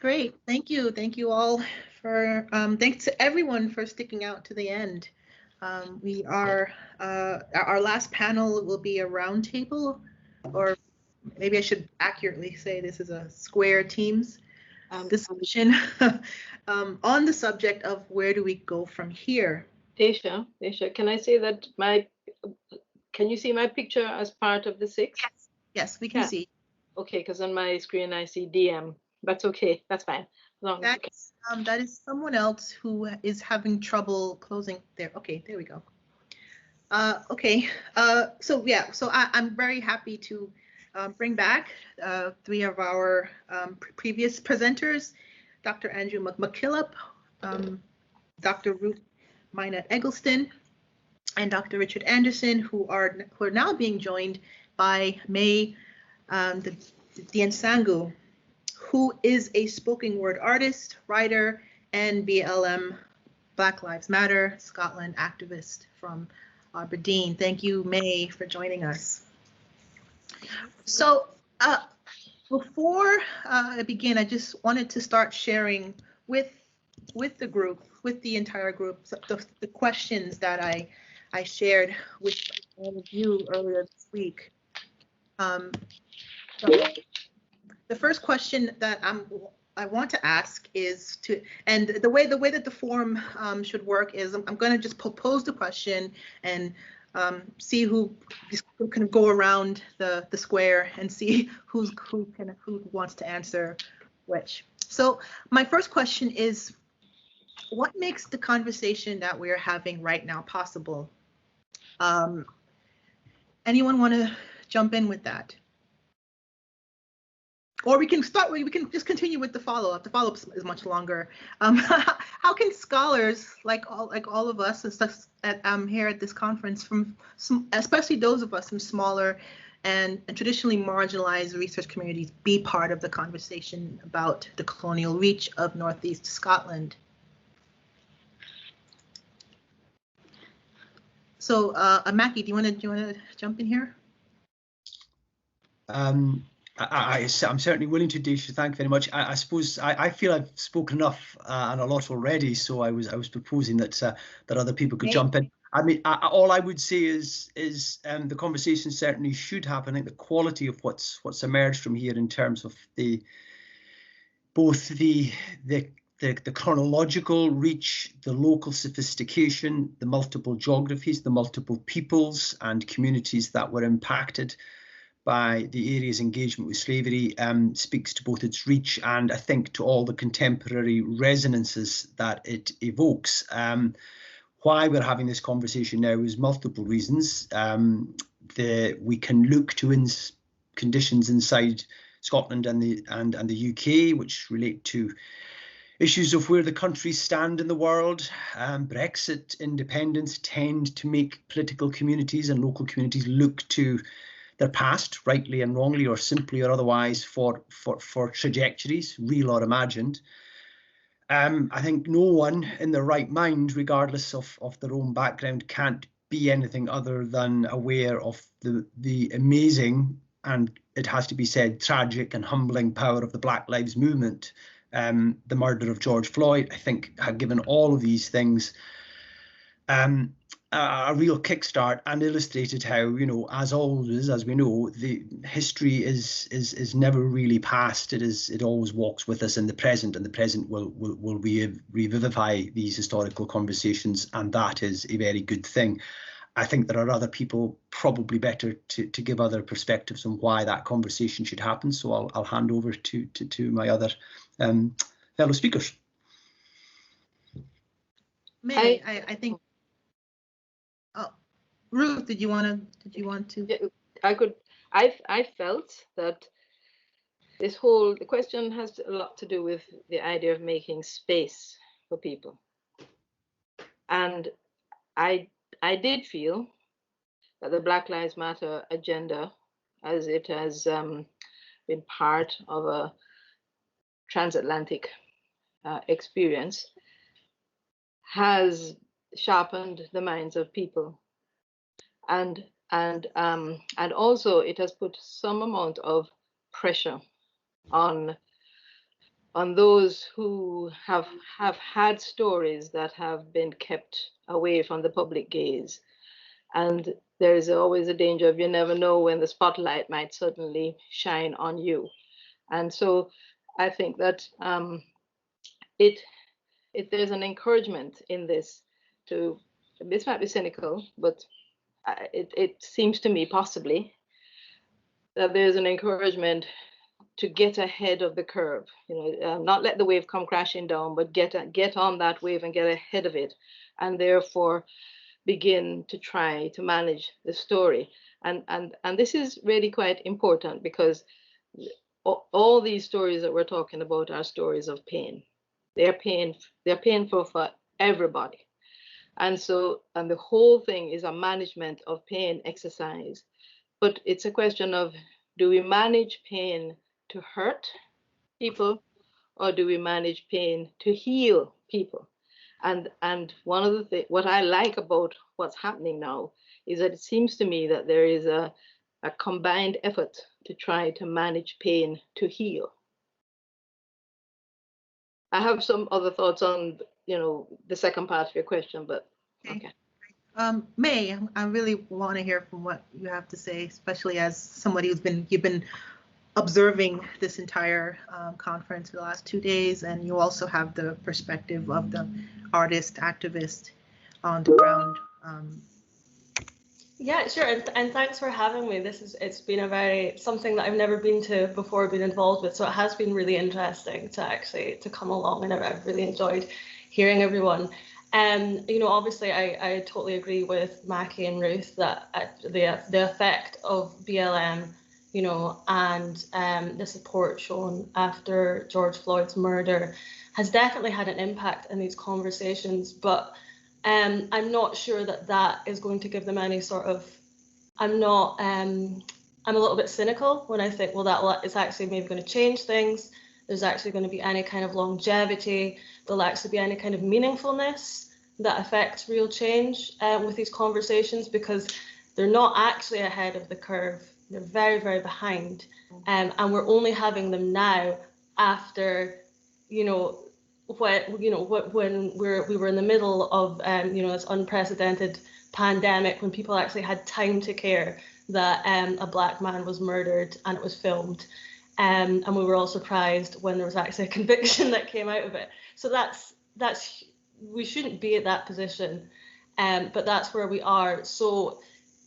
Great. Thank you. Thank you all for, thanks to everyone for sticking out to the end. We are, our last panel will be a roundtable, or maybe I should accurately say this is a square teams discussion on the subject of where do we go from here. Désha, can I say that can you see my picture as part of the 6? Yes, we can see. Okay, because on my screen I see DM. That's okay, that's fine. That is someone else who is having trouble closing there. Okay, there we go. Okay, so yeah, so I'm very happy to bring back 3 of our previous presenters, Dr. Andrew Mackillop, Dr. Ruth Minott Egglestone, and Dr. Richard Anderson, who are now being joined by Mae Diansangu, who is a spoken word artist, writer, and BLM Black Lives Matter Scotland activist from Aberdeen. Thank you, Mae, for joining us. So before I begin, I just wanted to start sharing with the group, with the entire group, the questions that I shared with all of you earlier this week. So the first question that I want to ask is and the way that the forum should work is I'm going to just pose the question and see who can go around the square and see who wants to answer which. So my first question is, what makes the conversation that we're having right now possible? Anyone want to jump in with that? Or we can just continue with the follow-up. The follow-up is much longer. How can scholars like all of us here at this conference, especially those of us from smaller and traditionally marginalized research communities, be part of the conversation about the colonial reach of Northeast Scotland? So, Mackie, do you want to jump in here? I'm certainly willing to, Désha. Thank you very much. I suppose I feel I've spoken enough and a lot already, so I was proposing that other people could jump in. I mean, all I would say is the conversation certainly should happen. I think the quality of what's emerged from here in terms of both the chronological reach, the local sophistication, the multiple geographies, the multiple peoples and communities that were impacted by the area's engagement with slavery speaks to both its reach and I think to all the contemporary resonances that it evokes. Why we're having this conversation now is multiple reasons. We can look to conditions inside Scotland and the UK, which relate to issues of where the countries stand in the world. Brexit, independence tend to make political communities and local communities look to their past, rightly and wrongly, or simply or otherwise, for trajectories, real or imagined. I think no one in their right mind, regardless of their own background, can't be anything other than aware of the amazing, and it has to be said, tragic and humbling power of the Black Lives Movement. The murder of George Floyd, I think, had given all of these things a real kickstart and illustrated how, as always, as we know, the history is never really past. It always walks with us in the present, and the present will revivify these historical conversations, and that is a very good thing. I think there are other people probably better to give other perspectives on why that conversation should happen. So I'll hand over to my other fellow speakers. May I think. Oh, Ruth, did you want to? Yeah, I felt that the question has a lot to do with the idea of making space for people, and I did feel that the Black Lives Matter agenda, as it has been part of a transatlantic experience, has sharpened the minds of people, and also it has put some amount of pressure on on those who have had stories that have been kept away from the public gaze. And there is always a danger of you never know when the spotlight might suddenly shine on you. And so I think that there's an encouragement in this to, this might be cynical, but it seems to me possibly that there's an encouragement to get ahead of the curve, not let the wave come crashing down, but get on that wave and get ahead of it, and therefore begin to try to manage the story. And this is really quite important, because all these stories that we're talking about are stories of pain. They're painful for everybody. And the whole thing is a management of pain exercise. But it's a question of, do we manage pain to hurt people, or do we manage pain to heal people? And one of what I like about what's happening now is that it seems to me that there is a combined effort to try to manage pain to heal. I have some other thoughts on, the second part of your question, but okay. Mae, I really want to hear from what you have to say, especially as somebody you've been observing this entire conference for the last 2 days, and you also have the perspective of the artist activist on the ground. Yeah, sure, and thanks for having me. It's been something that I've never been to before, been involved with, so it has been really interesting to come along, and I've really enjoyed hearing everyone. Obviously I totally agree with Mackie and Ruth that the effect of BLM, and the support shown after George Floyd's murder has definitely had an impact in these conversations, but I'm not sure that is going to give them any sort of, I'm a little bit cynical when I think, well, that is actually maybe going to change things. There's actually going to be any kind of longevity. There'll actually be any kind of meaningfulness that affects real change with these conversations, because they're not actually ahead of the curve. They're very, very behind. And we're only having them now after, when we were in the middle of this unprecedented pandemic, when people actually had time to care that a Black man was murdered and it was filmed, and we were all surprised when there was actually a conviction that came out of it. So that's we shouldn't be at that position, but that's where we are. So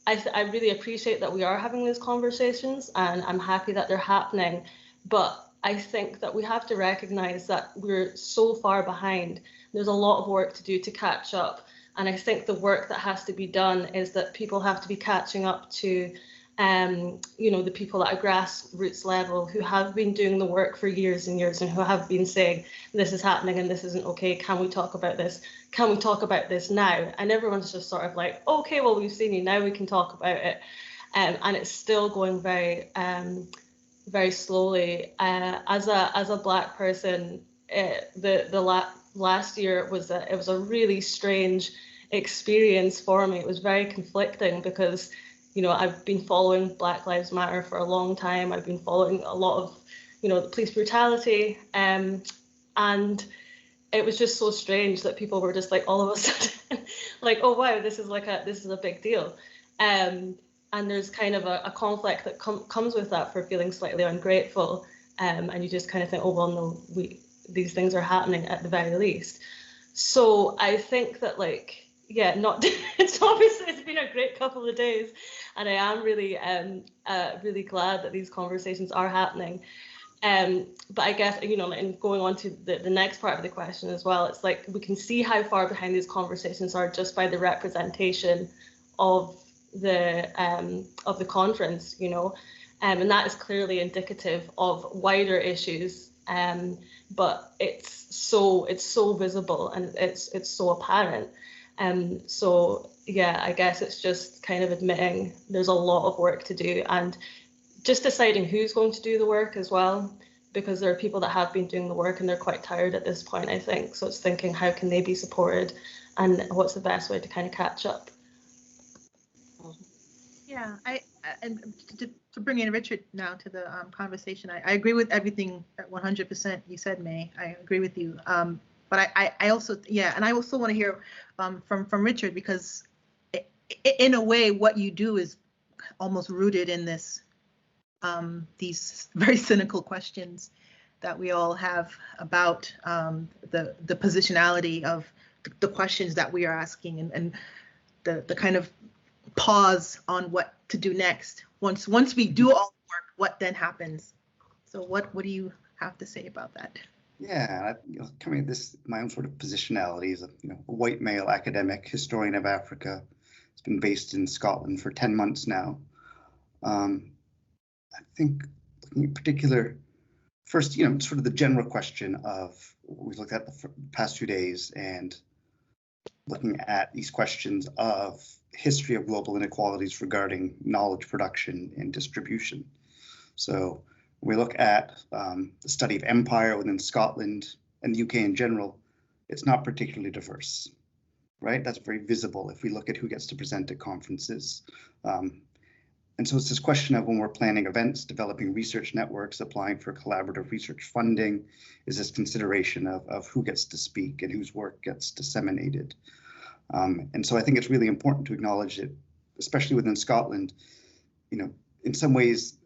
I really appreciate that we are having these conversations, and I'm happy that they're happening, but I think that we have to recognize that we're so far behind. There's a lot of work to do to catch up. And I think the work that has to be done is that people have to be catching up to, the people at a grassroots level who have been doing the work for years and years, and who have been saying, this is happening and this isn't okay. Can we talk about this? Can we talk about this now? And everyone's just sort of like, okay, well, we've seen you, now we can talk about it. And it's still going very, very slowly. As a Black person, last year it was a really strange experience for me. It was very conflicting because, I've been following Black Lives Matter for a long time. I've been following a lot of, the police brutality, and it was just so strange that people were just like all of a sudden like, oh wow, this is a big deal. And there's kind of a conflict that comes with that for feeling slightly ungrateful, and you just kind of think, oh well, no, these things are happening at the very least. So I think that it's been a great couple of days, and I am really really glad that these conversations are happening. But I guess, and going on to the next part of the question as well, it's like we can see how far behind these conversations are just by the representation of the conference, and that is clearly indicative of wider issues, but it's so visible and it's so apparent. So yeah, I guess it's just kind of admitting there's a lot of work to do, and just deciding who's going to do the work as well, because there are people that have been doing the work and they're quite tired at this point, I think. So it's thinking, how can they be supported, and what's the best way to kind of catch up? Yeah, and to bring in Richard now to the conversation, I agree with everything 100% you said, Mae. I agree with you. But I also, yeah, and I also want to hear from Richard, because in a way, what you do is almost rooted in this, these very cynical questions that we all have about the positionality of the questions that we are asking, and the kind of pause on what to do next. Once we do all the work, what then happens? So what do you have to say about that? Yeah, coming at this, my own sort of positionality as a white male academic historian of Africa. It's been based in Scotland for 10 months now. I think looking in particular, first, sort of the general question of what we've looked at the past 2 days, and looking at these questions of history of global inequalities regarding knowledge production and distribution. So when we look at the study of empire within Scotland and the UK in general, it's not particularly diverse, right? That's very visible if we look at who gets to present at conferences. And so it's this question of, when we're planning events, developing research networks, applying for collaborative research funding, is this consideration of who gets to speak and whose work gets disseminated. And so I think it's really important to acknowledge that, especially within Scotland, in some ways,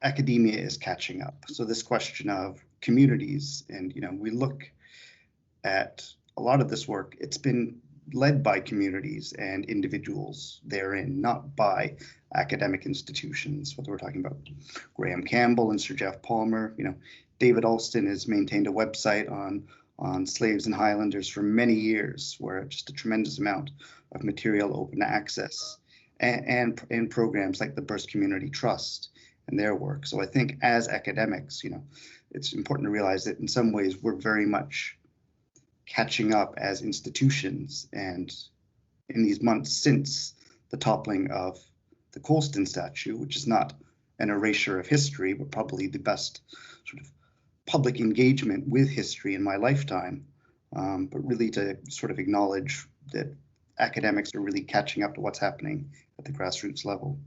academia is catching up. So this question of communities, and we look at a lot of this work, it's been led by communities and individuals therein, not by academic institutions. Whether we're talking about Graham Campbell and Sir Jeff Palmer, David Alston has maintained a website on slaves and Highlanders for many years, where just a tremendous amount of material open access, and programs like the Burst Community Trust and their work. So I think as academics, it's important to realize that in some ways we're very much catching up as institutions. And in these months since the toppling of the Colston statue, which is not an erasure of history, but probably the best sort of public engagement with history in my lifetime, but really to sort of acknowledge that academics are really catching up to what's happening at the grassroots level.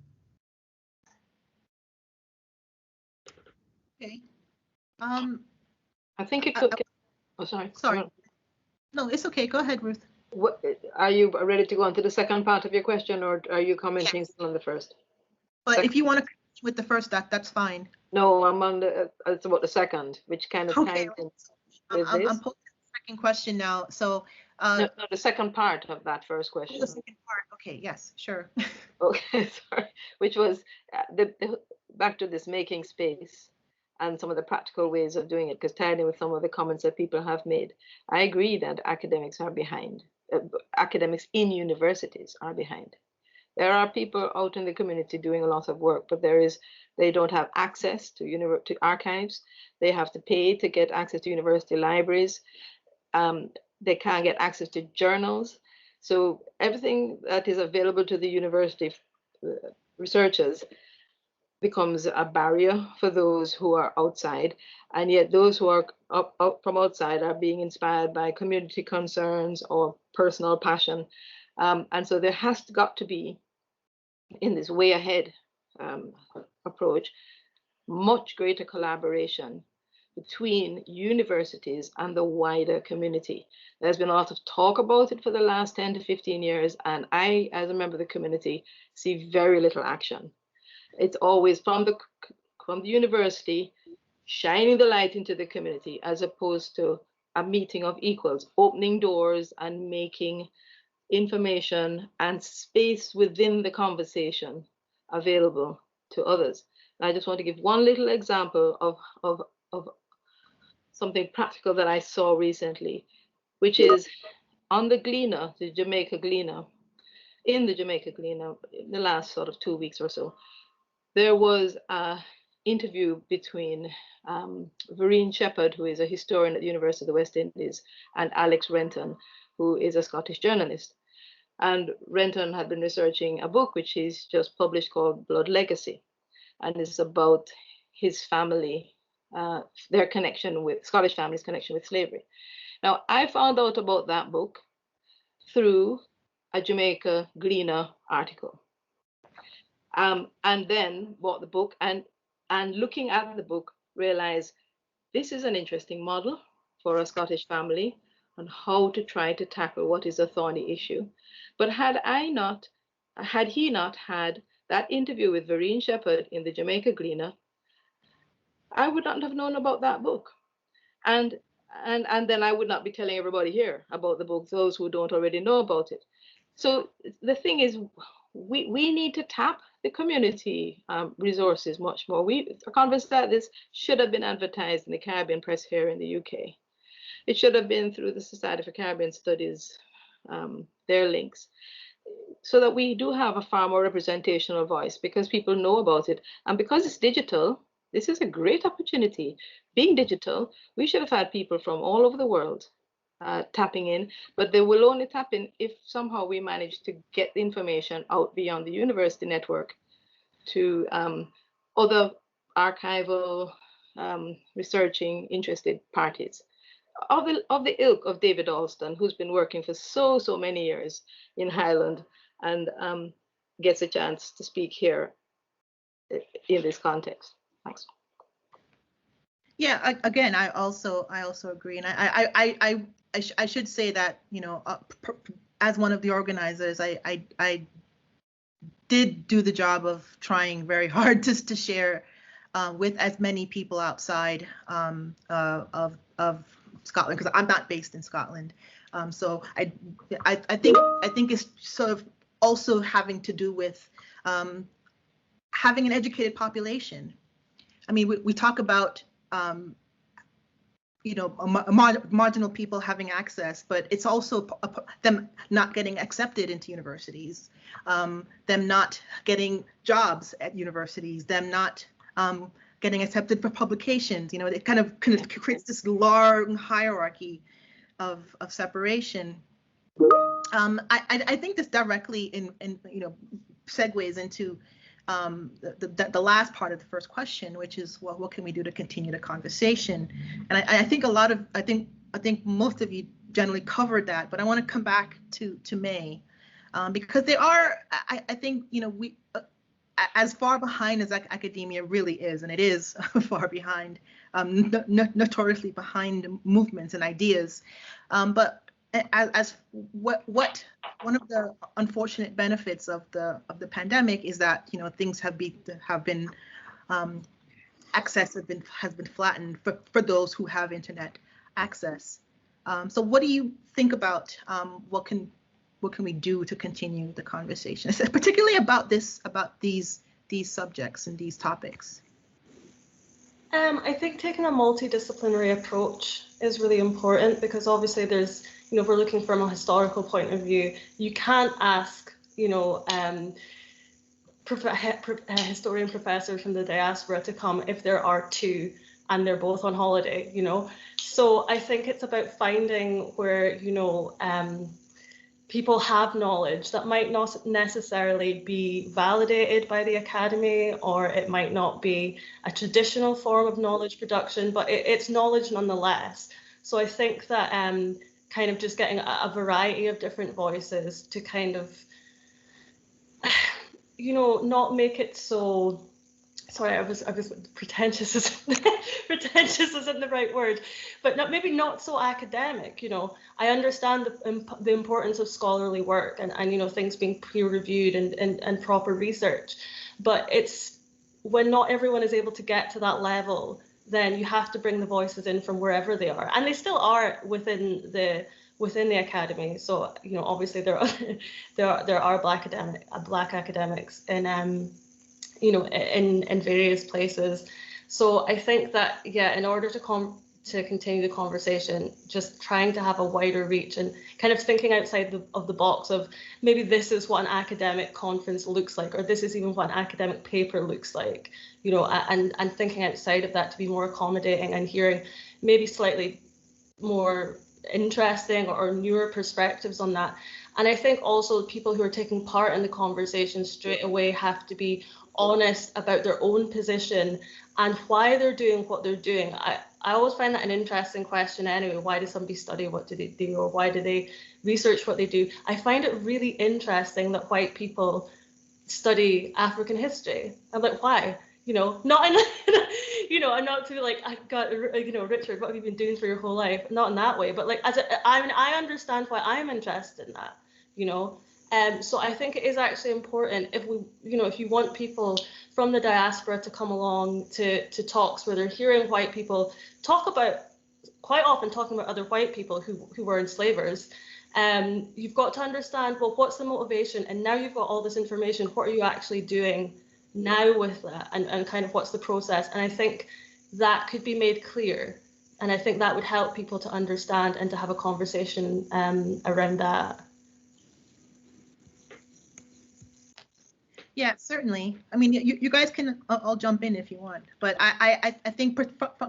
Okay. I think it could. Oh, sorry. Sorry. No, it's okay. Go ahead, Ruth. What, are you ready to go on to the second part of your question, or are you commenting on the first? But if you want to continue with the first, that's fine. No, I'm on the. It's about the second, which kind of ties in with I'm this. posing the second question now. So. No, the second part of that first question. The second part. Okay. Yes. Sure. Okay. Sorry. Which was back to this making space and some of the practical ways of doing it, because tied in with some of the comments that people have made. I agree that academics are behind. Academics in universities are behind. There are people out in the community doing a lot of work, but they don't have access to archives. They have to pay to get access to university libraries. They can't get access to journals. So everything that is available to the university researchers becomes a barrier for those who are outside, and yet those who are up from outside are being inspired by community concerns or personal passion, and so there has got to be, in this way ahead approach, much greater collaboration between universities and the wider community. There's been a lot of talk about it for the last 10 to 15 years, and I, as a member of the community, see very little action. It's always from the university shining the light into the community, as opposed to a meeting of equals, opening doors and making information and space within the conversation available to others. And I just want to give one little example of something practical that I saw recently, which is on the Gleaner, the Jamaica Gleaner, in the Jamaica Gleaner, in the last sort of 2 weeks or so. There was an interview between Vereen Shepherd, who is a historian at the University of the West Indies, and Alex Renton, who is a Scottish journalist. And Renton had been researching a book which he's just published called Blood Legacy. And it's about his family, their connection with, Scottish family's connection with slavery. Now, I found out about that book through a Jamaica Gleaner article. and then bought the book, and looking at the book, realized this is an interesting model for a Scottish family on how to try to tackle what is a thorny issue. But had he not had that interview with Vereen Shepherd in the Jamaica Gleaner, I would not have known about that book. And then I would not be telling everybody here about the book, those who don't already know about it. So the thing is, we need to tap the community resources much more. A conference like this should have been advertised in the Caribbean press here in the UK. It should have been through the Society for Caribbean Studies, their links, so that we do have a far more representational voice, because people know about it. And because it's digital, this is a great opportunity. Being digital, we should have had people from all over the world tapping in, but they will only tap in if somehow we manage to get the information out beyond the university network to other archival, researching, interested parties of the ilk of David Alston, who's been working for so many years in Highland and gets a chance to speak here in this context. Thanks. Yeah, again, I also agree, and I should say that, you know, as one of the organizers, I did do the job of trying very hard to share with as many people outside of Scotland, because I'm not based in Scotland. So I think it's sort of also having to do with having an educated population. I mean, we talk about you know, marginal people having access, but it's also them not getting accepted into universities, them not getting jobs at universities, them not getting accepted for publications. You know, it kind of creates this long hierarchy of separation. I think this directly in you know, segues into the last part of the first question, which is, well, what can we do to continue the conversation? And I think I think most of you generally covered that, but I want to come back to Mae, because there are, I think, you know, we as far behind as academia really is, and it is far behind, notoriously behind movements and ideas, but as what one of the unfortunate benefits of the pandemic is that, you know, things have been access has been flattened for those who have internet access. So what do you think about what can we do to continue the conversation, particularly about these subjects and these topics? I think taking a multidisciplinary approach is really important, because obviously there's, you know, if we're looking from a historical point of view, you can't ask, you know, a historian professor from the diaspora to come if there are two and they're both on holiday, you know. So I think it's about finding where, you know, people have knowledge that might not necessarily be validated by the academy, or it might not be a traditional form of knowledge production, but it's knowledge nonetheless. So I think that kind of just getting a variety of different voices to kind of, you know, not make it so, sorry, I was pretentious isn't the right word, but maybe not so academic. You know, I understand the importance of scholarly work and you know, things being peer reviewed and proper research, but it's when not everyone is able to get to that level, then you have to bring the voices in from wherever they are, and they still are within the academy. So, you know, obviously there are black academics in you know, in various places. So I think that, yeah, in order to continue the conversation, just trying to have a wider reach and kind of thinking outside of the box of maybe this is what an academic conference looks like, or this is even what an academic paper looks like, you know, and thinking outside of that to be more accommodating and hearing maybe slightly more interesting or newer perspectives on that. And I think also people who are taking part in the conversation straight away have to be honest about their own position and why they're doing what they're doing. I always find that an interesting question anyway. Why does somebody study? What do they do? Or why do they research what they do? I find it really interesting that white people study African history. I'm like, why? You know, not in, you know, and not to be like, I got, you know, Richard, what have you been doing for your whole life? Not in that way, but like, I mean, I understand why I'm interested in that, you know. So I think it is actually important if we, you know, if you want people from the diaspora to come along to talks where they're hearing white people talk about, quite often talking about other white people who were enslavers, you've got to understand, well, what's the motivation? And now you've got all this information, what are you actually doing now with that? And kind of what's the process? And I think that could be made clear. And I think that would help people to understand and to have a conversation around that. Yeah, certainly. I mean, you guys can all jump in if you want, but I think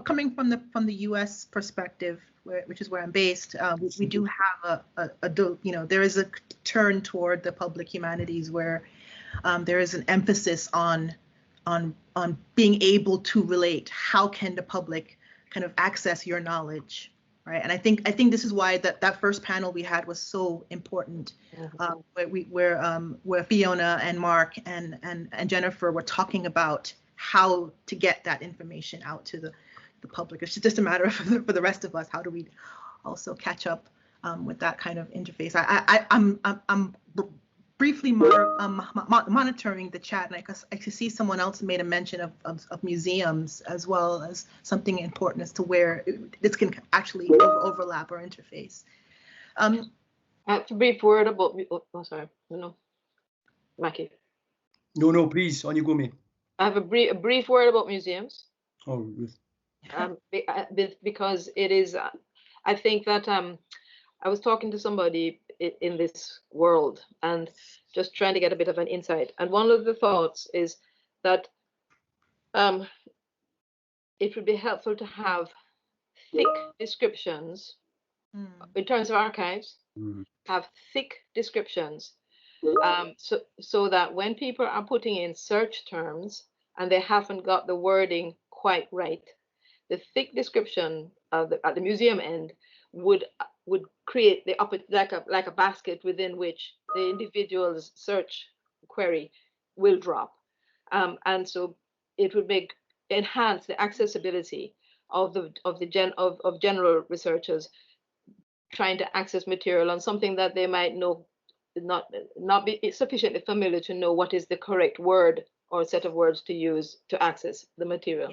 coming from the U.S. perspective, which is where I'm based, we do have you know, there is a turn toward the public humanities where there is an emphasis on being able to relate. How can the public kind of access your knowledge? Right, and I think this is why that first panel we had was so important, where Fiona and Mark and Jennifer were talking about how to get that information out to the public. It's just a matter of for the rest of us, how do we also catch up with that kind of interface? I'm briefly monitoring the chat, and I could see someone else made a mention of museums as well as something important as to where this can actually overlap or interface. I have a brief word about, oh sorry, no, Mackie. No, please, on you go, Mae. I have a brief word about museums. Oh, Ruth. Because it is, I think that I was talking to somebody in this world and just trying to get a bit of an insight. And one of the thoughts is that it would be helpful to have thick descriptions in terms of archives, have thick descriptions so that when people are putting in search terms and they haven't got the wording quite right, the thick description at the museum end would create the like a basket within which the individual's search query will drop, and so it would enhance the accessibility of general researchers trying to access material on something that they might know not be sufficiently familiar to know what is the correct word or set of words to use to access the material.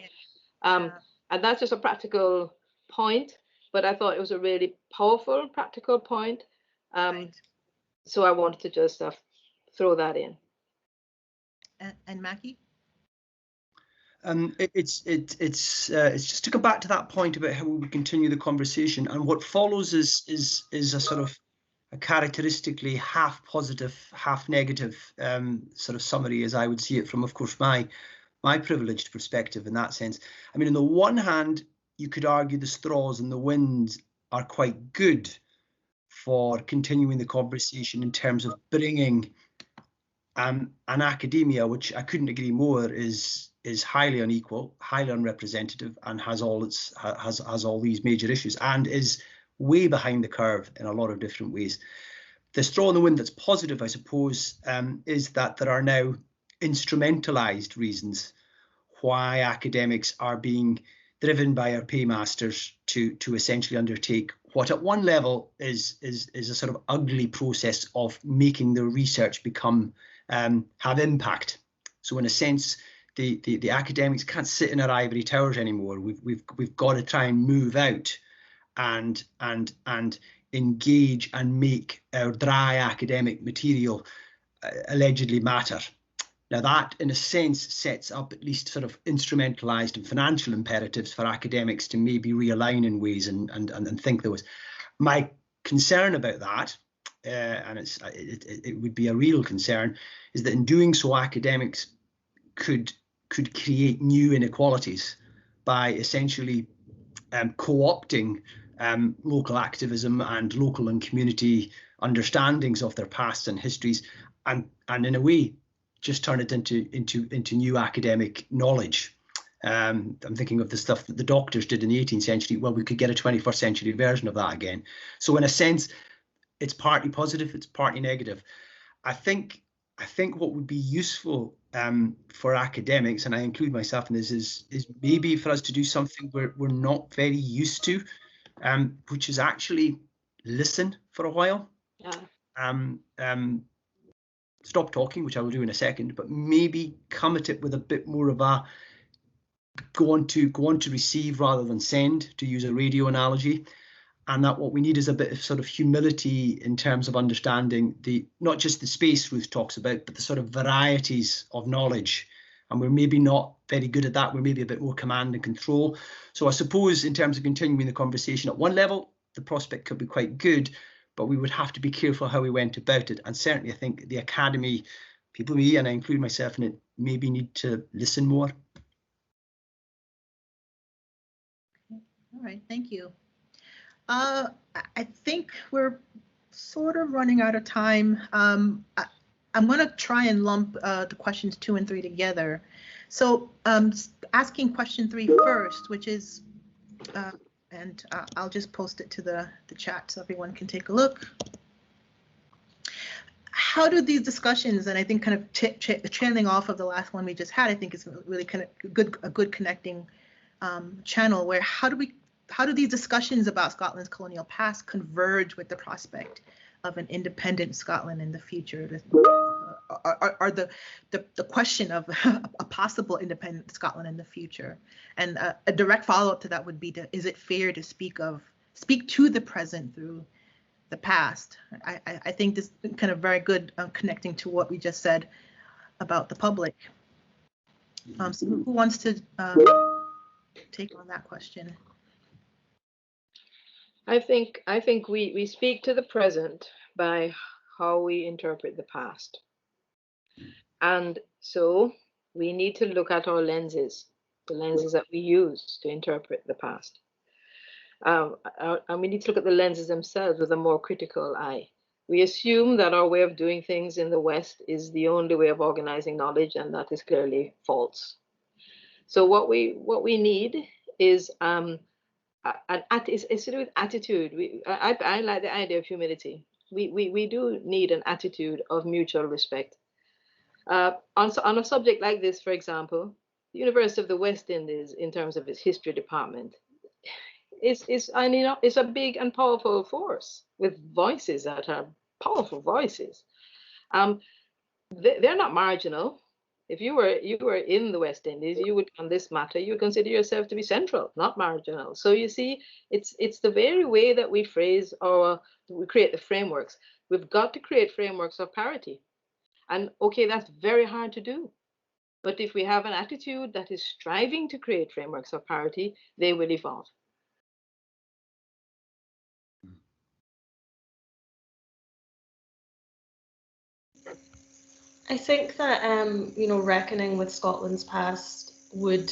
And that's just a practical point, but I thought it was a really powerful practical point. So I wanted to just throw that in. And Mackie? It's just to go back to that point about how we continue the conversation, and what follows is a sort of a characteristically half positive, half negative sort of summary, as I would see it from, of course, my privileged perspective in that sense. I mean, on the one hand, you could argue the straws and the winds are quite good for continuing the conversation in terms of bringing an academia, which I couldn't agree more, is highly unequal, highly unrepresentative, and has all these major issues, and is way behind the curve in a lot of different ways. The straw in the wind that's positive, I suppose, is that there are now instrumentalized reasons why academics are being driven by our paymasters to essentially undertake what at one level is a sort of ugly process of making the research become have impact. So in a sense, the academics can't sit in our ivory towers anymore. We've got to try and move out and engage and make our dry academic material allegedly matter. Now that, in a sense, sets up at least sort of instrumentalized and financial imperatives for academics to maybe realign in ways and think there was. My concern about that, and it would be a real concern, is that in doing so, academics could create new inequalities by essentially co-opting local activism and local and community understandings of their past and histories, and in a way just turn it into new academic knowledge. I'm thinking of the stuff that the doctors did in the 18th century. Well, we could get a 21st century version of that again. So in a sense, it's partly positive, it's partly negative. I think I think what would be useful for academics, and I include myself in this, is maybe for us to do something we're not very used to, which is actually listen for a while. Yeah. Stop talking, which I will do in a second, but maybe come at it with a bit more of a go on to receive rather than send, to use a radio analogy. And that what we need is a bit of sort of humility in terms of understanding the not just the space Ruth talks about, but the sort of varieties of knowledge. And we're maybe not very good at that. We're maybe a bit more command and control. So I suppose in terms of continuing the conversation at one level, the prospect could be quite good, but we would have to be careful how we went about it. And certainly I think the academy, people, me, and I include myself in it, maybe need to listen more. All right, thank you. I think we're sort of running out of time. I'm going to try and lump the questions 2 and 3 together. So asking question 3 first, which is, and I'll just post it to the chat so everyone can take a look. How do these discussions, and I think kind of trailing off of the last one we just had, I think is really kind of a good connecting channel where how do these discussions about Scotland's colonial past converge with the prospect of an independent Scotland in the future? Are the question of a possible independent Scotland in the future? And a direct follow-up to that would be, is it fair to speak to the present through the past? I think this is kind of very good connecting to what we just said about the public. So who wants to take on that question? I think we speak to the present by how we interpret the past. And so we need to look at our lenses, the lenses that we use to interpret the past. And we need to look at the lenses themselves with a more critical eye. We assume that our way of doing things in the West is the only way of organizing knowledge, and that is clearly false. So what we need is it's to do with attitude. I like the idea of humility. We do need an attitude of mutual respect. On a subject like this, for example, the University of the West Indies, in terms of its history department, is a big and powerful force with voices that are powerful voices. They're not marginal. If you were in the West Indies, you would, on this matter, you would consider yourself to be central, not marginal. So you see, it's the very way that we phrase or we create the frameworks. We've got to create frameworks of parity. And okay, that's very hard to do. But if we have an attitude that is striving to create frameworks of parity, they will evolve. I think that reckoning with Scotland's past would,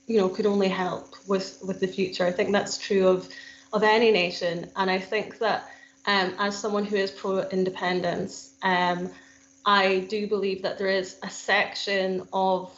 could only help with the future. I think that's true of any nation, and I think that as someone who is pro-independence, I do believe that there is a section of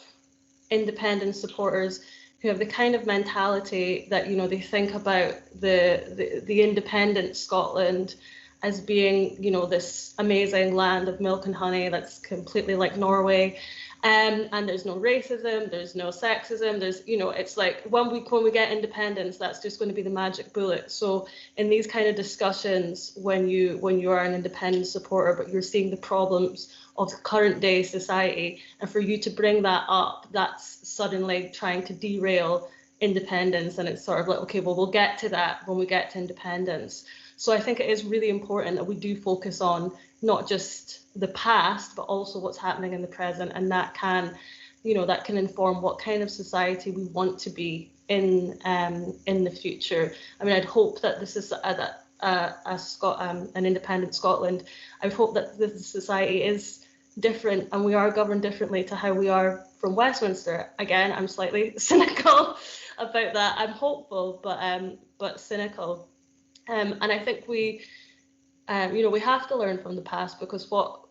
independence supporters who have the kind of mentality that they think about the independent Scotland as being, this amazing land of milk and honey that's completely like Norway, and there's no racism, there's no sexism, there's, it's like when we get independence, that's just going to be the magic bullet. So in these kind of discussions, when you are an independent supporter, but you're seeing the problems of current day society, and for you to bring that up, that's suddenly trying to derail independence, and it's sort of like, okay, well, we'll get to that when we get to independence. So I think it is really important that we do focus on not just the past, but also what's happening in the present, and that can inform what kind of society we want to be in the future. I mean, I'd hope that this is an independent Scotland. I would hope that this society is different and we are governed differently to how we are from Westminster. Again, I'm slightly cynical about that. I'm hopeful, but cynical. And I think we have to learn from the past, because what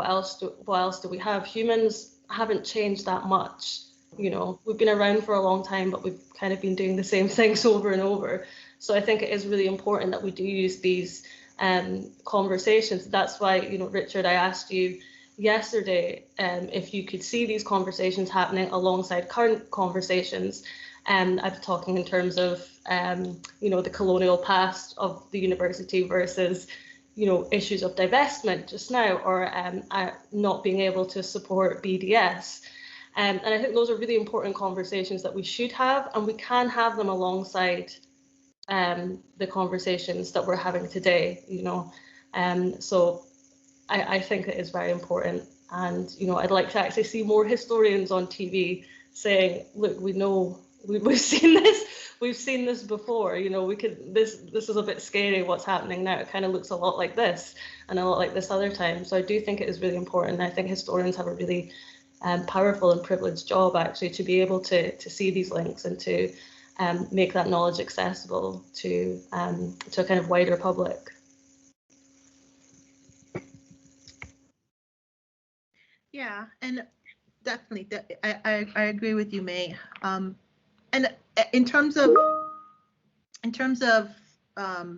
else do we have? Humans haven't changed that much. We've been around for a long time, but we've kind of been doing the same things over and over. So I think it is really important that we do use these conversations. That's why, Richard, I asked you, yesterday, if you could see these conversations happening alongside current conversations. I was talking in terms of, the colonial past of the university versus, issues of divestment just now, or not being able to support BDS. And I think those are really important conversations that we should have, and we can have them alongside the conversations that we're having today, so I think it is very important. And, I'd like to actually see more historians on TV saying, look, we know, we've seen this before, this is a bit scary what's happening now. It kind of looks a lot like this and a lot like this other time. So I do think it is really important. I think historians have a really powerful and privileged job actually to be able to see these links and to make that knowledge accessible to a kind of wider public. Yeah, and definitely, I agree with you, Mae. And in terms of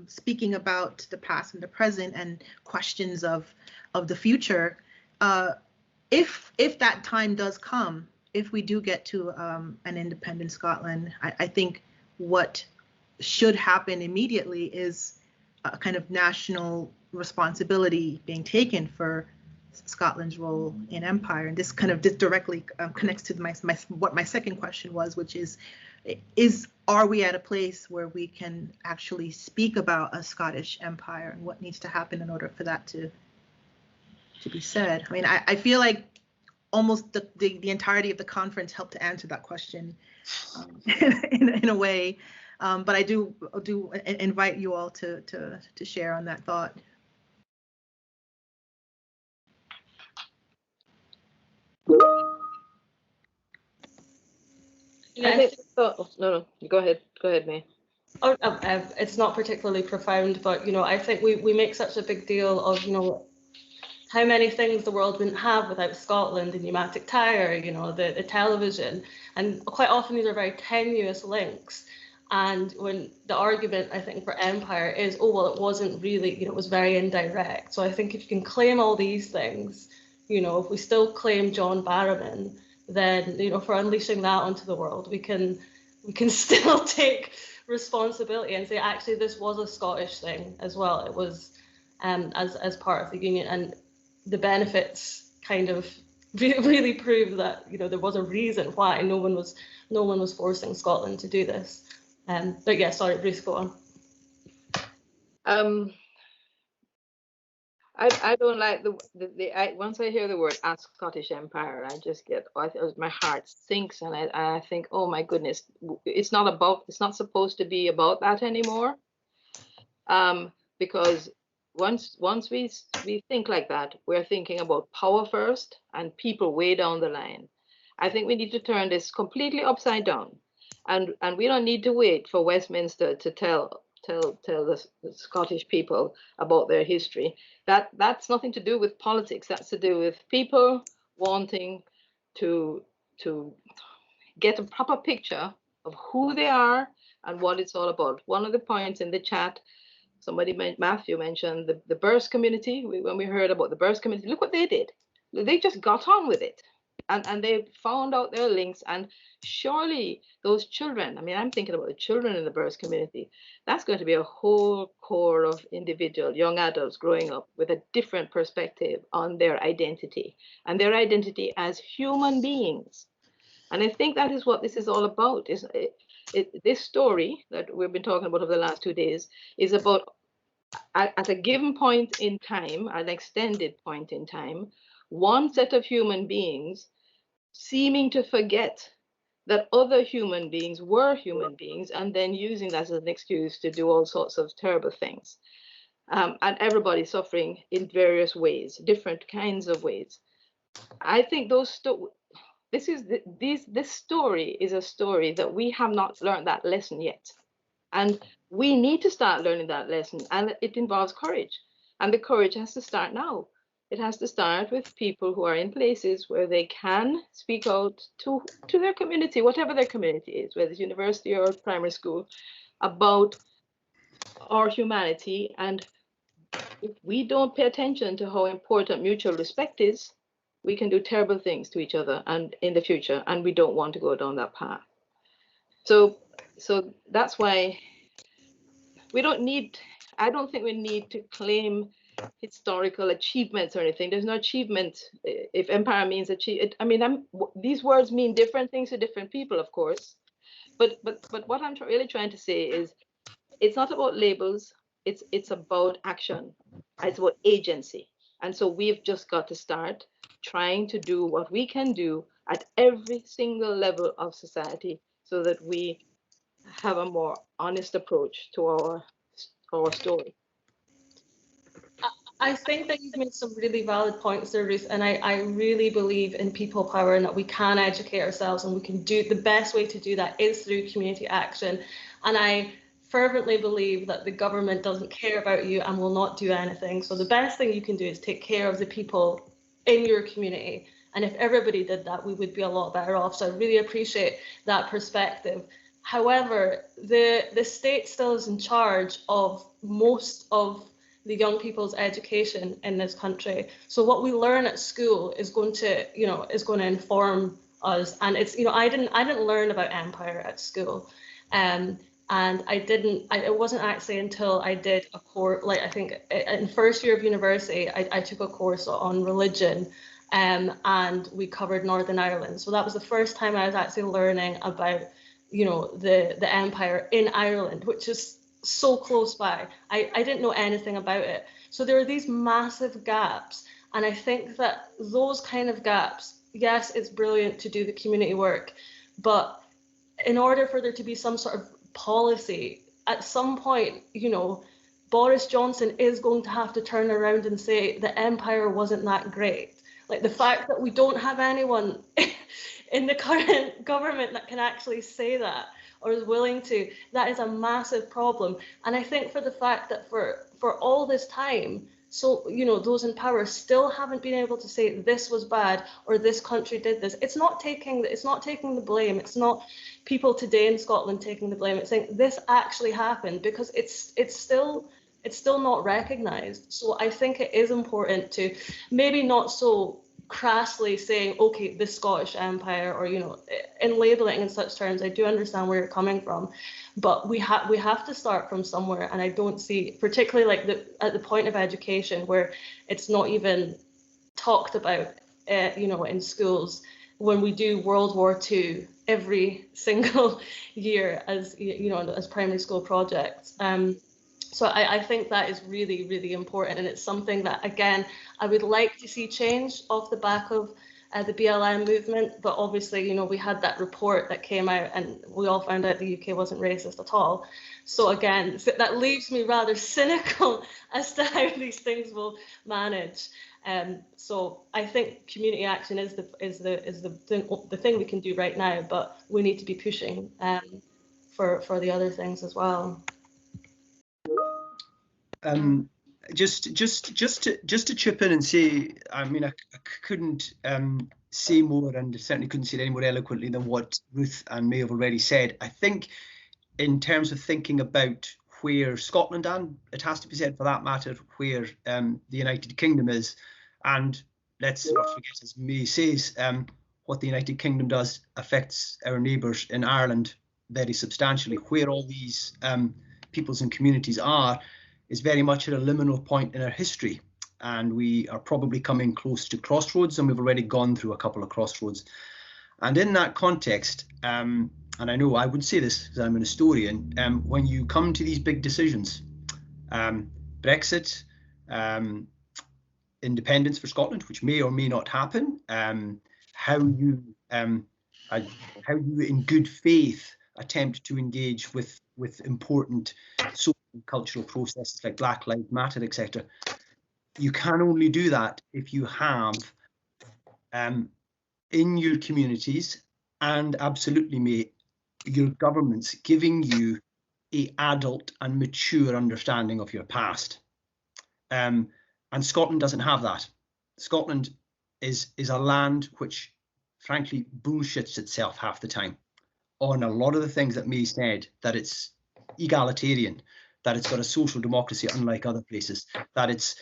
speaking about the past and the present and questions of the future, if that time does come, if we do get to an independent Scotland, I think what should happen immediately is a kind of national responsibility being taken for Scotland's role in empire. And this kind of directly connects to what my second question was, which is are we at a place where we can actually speak about a Scottish empire and what needs to happen in order for that to be said? I mean, I feel like almost the entirety of the conference helped to answer that question in a way, but I do invite you all to share on that thought. I think so. No, go ahead, Mae. Oh, it's not particularly profound, but I think we make such a big deal of how many things the world wouldn't have without Scotland, the pneumatic tire, the television, and quite often these are very tenuous links. And when the argument, I think, for empire is, oh well, it wasn't really, it was very indirect. So I think if you can claim all these things, if we still claim John Barrowman, then for unleashing that onto the world, we can still take responsibility and say actually this was a Scottish thing as well. It was as part of the union, and the benefits kind of really prove that there was a reason why no one was forcing Scotland to do this. But yeah, sorry, Ruth, go on. I don't like once I hear the word "a Scottish Empire," I just get, my heart sinks, and I think, oh my goodness, it's not supposed to be about that anymore. Because once we think like that, we're thinking about power first and people way down the line. I think we need to turn this completely upside down, and we don't need to wait for Westminster to tell the Scottish people about their history. That's nothing to do with politics. That's to do with people wanting to get a proper picture of who they are and what it's all about. One of the points in the chat, Matthew mentioned the Burse community. When we heard about the Burse community, look what they did. They just got on with it. And they found out their links, and surely those children, I mean, I'm thinking about the children in the Burse community, that's going to be a whole core of individual young adults growing up with a different perspective on their identity and their identity as human beings. And I think that is what this is all about. This story that we've been talking about over the last 2 days is about, at a given point in time, an extended point in time, one set of human beings seeming to forget that other human beings were human beings, and then using that as an excuse to do all sorts of terrible things. And everybody suffering in various ways, different kinds of ways. I think this story is a story that we have not learned that lesson yet. And we need to start learning that lesson, and it involves courage. And the courage has to start now. It has to start with people who are in places where they can speak out to their community, whatever their community is, whether it's university or primary school, about our humanity. And if we don't pay attention to how important mutual respect is, we can do terrible things to each other and in the future, and we don't want to go down that path. So that's why I don't think we need to claim historical achievements or anything. There's no achievement if empire means achieve. I mean, these words mean different things to different people, of course. But what I'm really trying to say is, it's not about labels. It's about action. It's about agency. And so we've just got to start trying to do what we can do at every single level of society, so that we have a more honest approach to our story. I think that you've made some really valid points there, Ruth, and I really believe in people power and that we can educate ourselves, and we can do the best way to do that is through community action. And I fervently believe that the government doesn't care about you and will not do anything. So the best thing you can do is take care of the people in your community. And if everybody did that, we would be a lot better off. So I really appreciate that perspective. However, the state still is in charge of most of the young people's education in this country. So what we learn at school is going to inform us. And it's, I didn't learn about empire at school. And it wasn't actually until I did a course, like I think in first year of university, I took a course on religion, and we covered Northern Ireland. So that was the first time I was actually learning about, the empire in Ireland, which is so close by. I didn't know anything about it. So there are these massive gaps. And I think that those kind of gaps, yes, it's brilliant to do the community work, but in order for there to be some sort of policy, at some point, Boris Johnson is going to have to turn around and say the empire wasn't that great. Like the fact that we don't have anyone in the current government that can actually say that or is willing to, that is a massive problem. And I think for the fact that for all this time, so, those in power still haven't been able to say this was bad or this country did this. It's not taking the blame. It's not people today in Scotland taking the blame. It's saying this actually happened, because it's still not recognised. So I think it is important to maybe not so crassly saying, okay, the Scottish Empire, or in labelling in such terms. I do understand where you're coming from, but we have to start from somewhere. And I don't see, particularly like at the point of education, where it's not even talked about, in schools, when we do World War II every single year as as primary school projects. So I think that is really, really important, and it's something that, again, I would like to see change off the back of the BLM movement. But obviously, we had that report that came out, and we all found out the UK wasn't racist at all. So again, that leaves me rather cynical as to how these things will manage. So I think community action is the thing we can do right now, but we need to be pushing for the other things as well. Just to chip in and say, I mean, I couldn't say more, and certainly couldn't say it any more eloquently than what Ruth and Mae have already said. I think in terms of thinking about where Scotland, and it has to be said for that matter, where the United Kingdom is, and let's not forget, as Mae says, what the United Kingdom does affects our neighbours in Ireland very substantially. Where all these peoples and communities are is very much at a liminal point in our history, and we are probably coming close to crossroads, and we've already gone through a couple of crossroads. And in that context, and I know I would say this because I'm an historian, when you come to these big decisions, Brexit, independence for Scotland, which may or may not happen, how you in good faith attempt to engage with important social and cultural processes like Black Lives Matter, etc. You can only do that if you have in your communities, and absolutely, Mae, your governments giving you an adult and mature understanding of your past. And Scotland doesn't have that. Scotland is a land which, frankly, bullshits itself half the time on a lot of the things that Mae said, that it's egalitarian, that it's got a social democracy unlike other places, that it's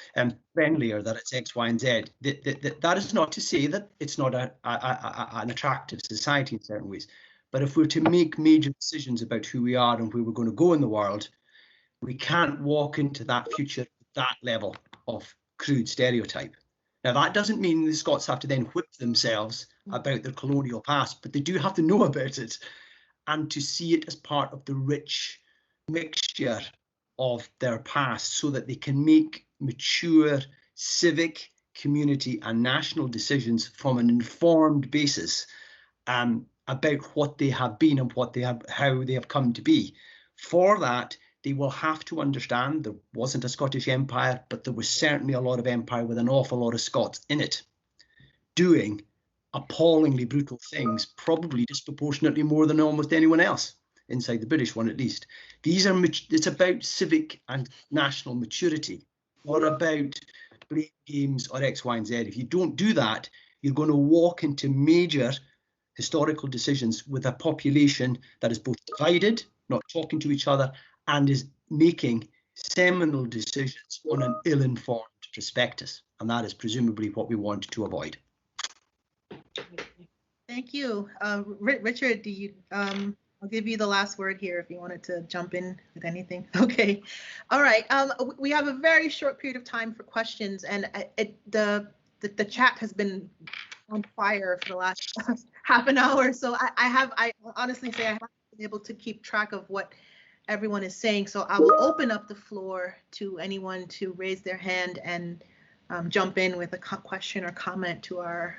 friendlier, that it's X, Y, and Z. That is not to say that it's not an attractive society in certain ways. But if we're to make major decisions about who we are and where we're going to go in the world, we can't walk into that future with that level of crude stereotype. Now, that doesn't mean the Scots have to then whip themselves about their colonial past, but they do have to know about it and to see it as part of the rich mixture of their past so that they can make mature civic, community and national decisions from an informed basis about what they have been and what they have, how they have come to be. For that, they will have to understand there wasn't a Scottish Empire, but there was certainly a lot of empire with an awful lot of Scots in it, doing appallingly brutal things, probably disproportionately more than almost anyone else inside the British one, at least. These are, it's about civic and national maturity, not about blame games or X, Y, and Z. If you don't do that, you're going to walk into major historical decisions with a population that is both divided, not talking to each other, and is making seminal decisions on an ill-informed prospectus. And that is presumably what we want to avoid. Thank you. Richard, do you, I'll give you the last word here if you wanted to jump in with anything. Okay. All right. We have a very short period of time for questions, and the chat has been on fire for the last half an hour. So I honestly say I haven't been able to keep track of what everyone is saying. So I will open up the floor to anyone to raise their hand and jump in with a question or comment to our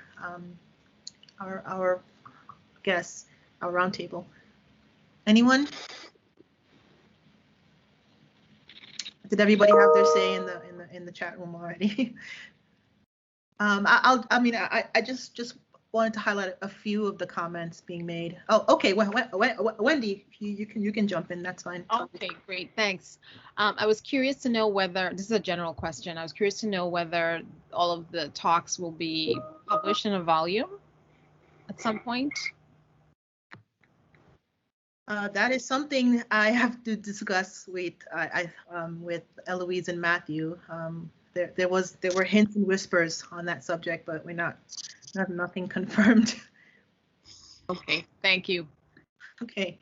guests, our roundtable. Anyone? Did everybody have their say in the chat room already? I just wanted to highlight a few of the comments being made. Oh, okay. Wendy, you can jump in. That's fine. Okay, great. Thanks. I was curious to know whether, this is a general question, I was curious to know whether all of the talks will be published in a volume at some point. That is something I have to discuss with Eloise and Matthew. There were hints and whispers on that subject, but nothing confirmed. Okay, thank you. Okay.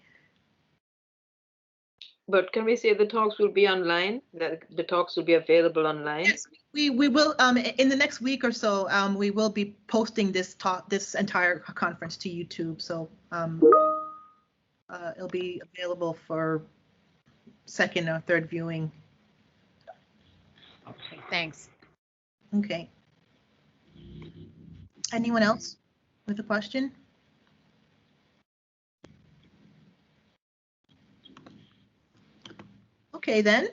But can we say the talks will be online? That the talks will be available online? Yes, we will. In the next week or so, we will be posting this entire conference to YouTube. So it'll be available for second or third viewing. Okay, thanks. Okay. Anyone else with a question? Okay, then.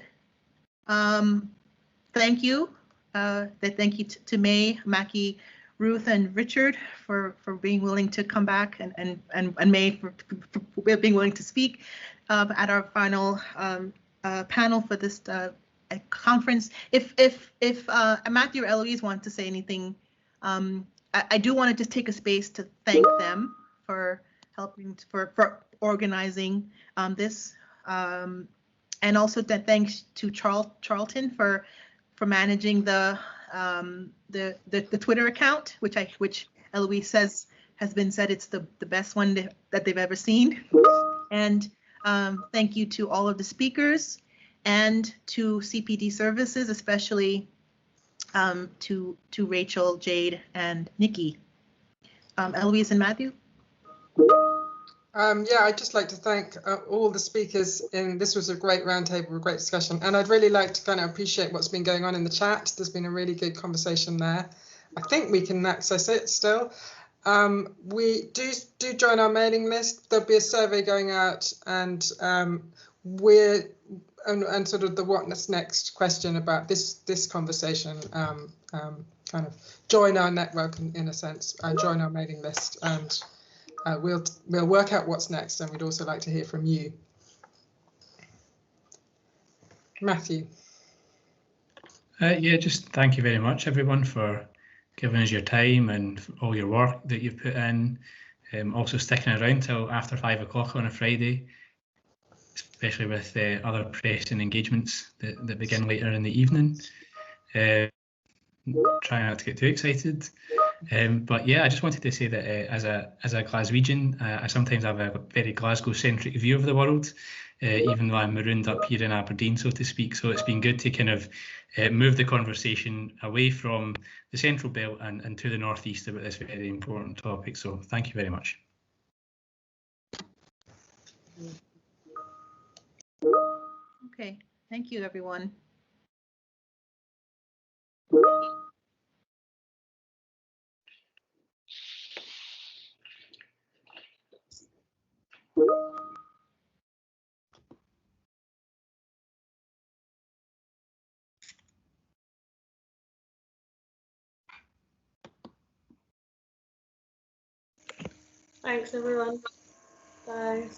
Thank you. Thank you to Mae, Mackie, Ruth, and Richard for being willing to come back, and Mae for being willing to speak at our final panel for this conference. If Matthew or Eloise want to say anything, I do want to just take a space to thank them for helping for organizing this, and also thanks to Charlton for managing the Twitter account, which Eloise says has been said it's the best one that they've ever seen. And thank you to all of the speakers and to CPD services, especially to Rachel, Jade, and Nikki. Eloise and Matthew? Yeah, I'd just like to thank all the speakers. This was a great roundtable, a great discussion, and I'd really like to kind of appreciate what's been going on in the chat. There's been a really good conversation there. I think we can access it still. We do join our mailing list. There'll be a survey going out, and and sort of the what's next question about this conversation. Kind of join our network in a sense, join our mailing list, and we'll work out what's next, and we'd also like to hear from you. Matthew. Yeah, just thank you very much, everyone, for giving us your time and all your work that you've put in. Also sticking around till after 5 o'clock on a Friday. especially with other pressing engagements that begin later in the evening. Try not to get too excited. But yeah, I just wanted to say that as a Glaswegian, I sometimes have a very Glasgow-centric view of the world, even though I'm marooned up here in Aberdeen, so to speak. So it's been good to kind of move the conversation away from the Central Belt and to the Northeast about this very important topic. So thank you very much. Okay, thank you, everyone. Thanks, everyone. Bye.